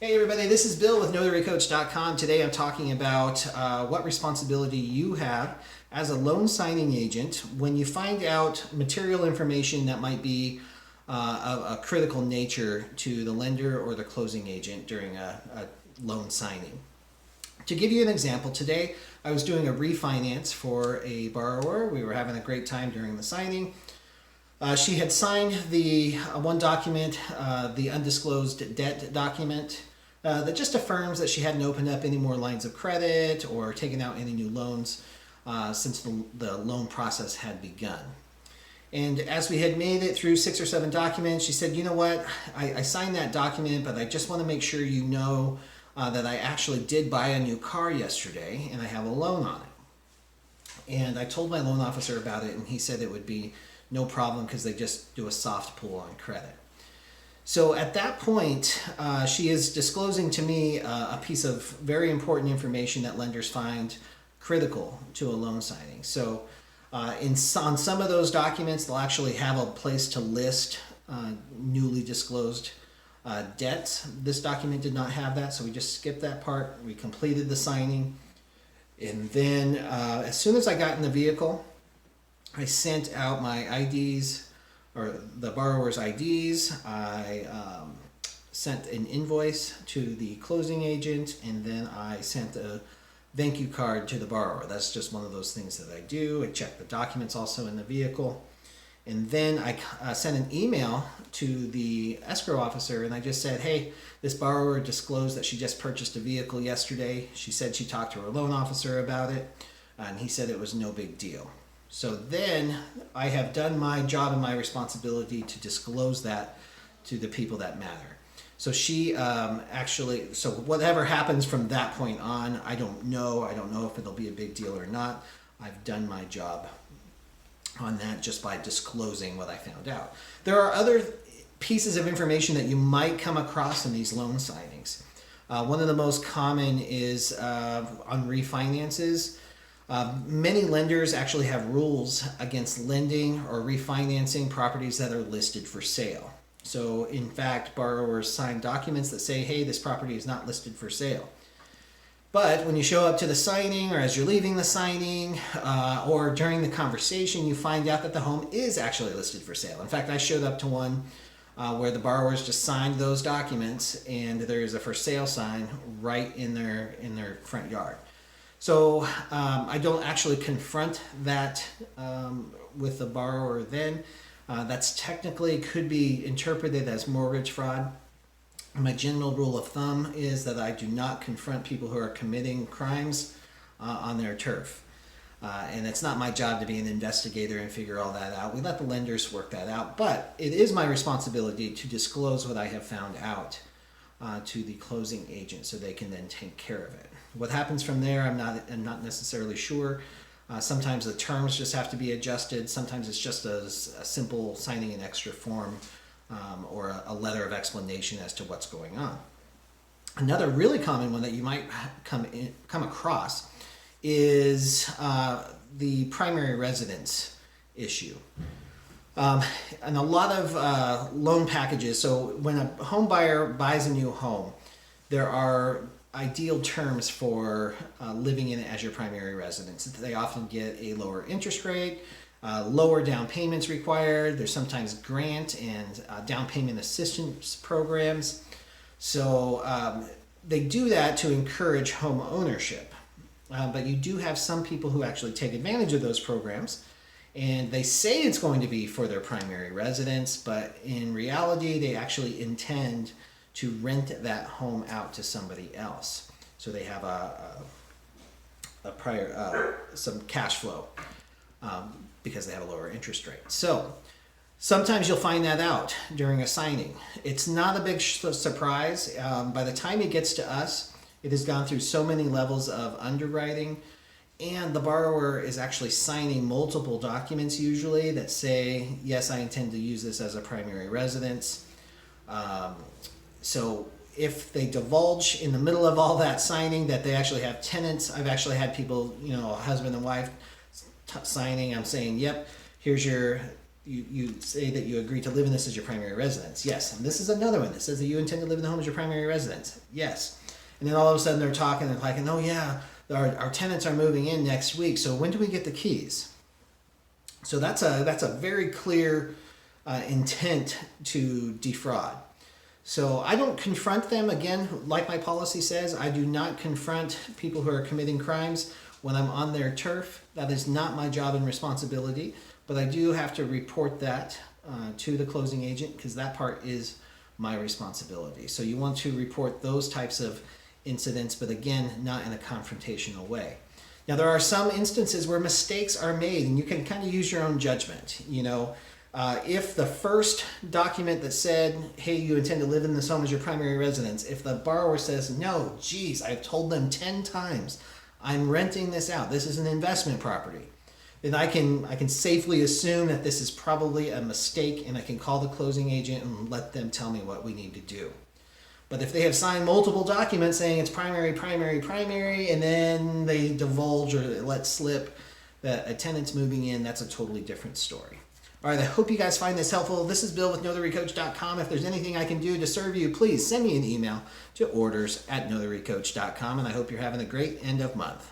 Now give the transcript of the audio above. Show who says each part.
Speaker 1: Hey everybody, this is Bill with NotaryCoach.com. Today I'm talking about what responsibility you have as a loan signing agent when you find out material information that might be of a critical nature to the lender or the closing agent during a loan signing. To give you an example, today I was doing a refinance for a borrower. We were having a great time during the signing. She had signed the one document, the undisclosed debt document, that just affirms that she hadn't opened up any more lines of credit or taken out any new loans since the loan process had begun. And as we had made it through 6 or 7 documents, she said, you know what, I signed that document, but I just want to make sure you know that I actually did buy a new car yesterday and I have a loan on it. And I told my loan officer about it and he said it would be no problem because they just do a soft pull on credit. So at that point, she is disclosing to me a piece of very important information that lenders find critical to a loan signing. So on some of those documents, they'll actually have a place to list newly disclosed debts. This document did not have that, so we just skipped that part. We completed the signing. And then as soon as I got in the vehicle, I sent out my IDs, or the borrower's IDs. I sent an invoice to the closing agent, and then I sent a thank you card to the borrower. That's just one of those things that I do. I check the documents also in the vehicle. And then I sent an email to the escrow officer, and I just said, hey, this borrower disclosed that she just purchased a vehicle yesterday. She said she talked to her loan officer about it, and he said it was no big deal. So then I have done my job and my responsibility to disclose that to the people that matter. So she so whatever happens from that point on, I don't know. I don't know if it'll be a big deal or not. I've done my job on that just by disclosing what I found out. There are other pieces of information that you might come across in these loan signings. One of the most common is on refinances. Many lenders actually have rules against lending or refinancing properties that are listed for sale. So in fact, borrowers sign documents that say, hey, this property is not listed for sale. But when you show up to the signing or as you're leaving the signing or during the conversation, you find out that the home is actually listed for sale. In fact, I showed up to one where the borrowers just signed those documents and there's a for sale sign right in their front yard. So I don't actually confront that with the borrower then. That's technically could be interpreted as mortgage fraud. My general rule of thumb is that I do not confront people who are committing crimes on their turf. And it's not my job to be an investigator and figure all that out. We let the lenders work that out. But it is my responsibility to disclose what I have found out to the closing agent so they can then take care of it. What happens from there, I'm not necessarily sure. Sometimes the terms just have to be adjusted. Sometimes it's just a simple signing an extra form or a letter of explanation as to what's going on. Another really common one that you might come across is the primary residence issue. And a lot of loan packages, so when a home buyer buys a new home, there are ideal terms for living in it as your primary residence. They often get a lower interest rate, lower down payments required. There's sometimes grant and down payment assistance programs. So they do that to encourage home ownership. But you do have some people who actually take advantage of those programs, and they say it's going to be for their primary residence, but in reality they actually intend to rent that home out to somebody else. So they have some cash flow because they have a lower interest rate. So sometimes you'll find that out during a signing. It's not a big surprise. By the time it gets to us, it has gone through so many levels of underwriting, and the borrower is actually signing multiple documents usually that say, yes, I intend to use this as a primary residence. So if they divulge in the middle of all that signing that they actually have tenants, I've actually had people, a husband and wife signing, I'm saying, yep, here's your you say that you agree to live in this as your primary residence. Yes. And this is another one that says that you intend to live in the home as your primary residence. Yes. And then all of a sudden they're talking, they're like, oh yeah, our tenants are moving in next week, so when do we get the keys? So that's a very clear intent to defraud. So I don't confront them. Again, like my policy says, I do not confront people who are committing crimes when I'm on their turf. That is not my job and responsibility, but I do have to report that to the closing agent because that part is my responsibility. So you want to report those types of incidents, but again, not in a confrontational way. Now, there are some instances where mistakes are made, and you can kind of use your own judgment. If the first document that said, hey, you intend to live in this home as your primary residence, if the borrower says, no, geez, I've told them 10 times, I'm renting this out, this is an investment property, then I can safely assume that this is probably a mistake, and I can call the closing agent and let them tell me what we need to do. But if they have signed multiple documents saying it's primary, primary, primary, and then they divulge or let slip that a tenant's moving in, that's a totally different story. All right, I hope you guys find this helpful. This is Bill with NotaryCoach.com. If there's anything I can do to serve you, please send me an email to orders@NotaryCoach.com, and I hope you're having a great end of month.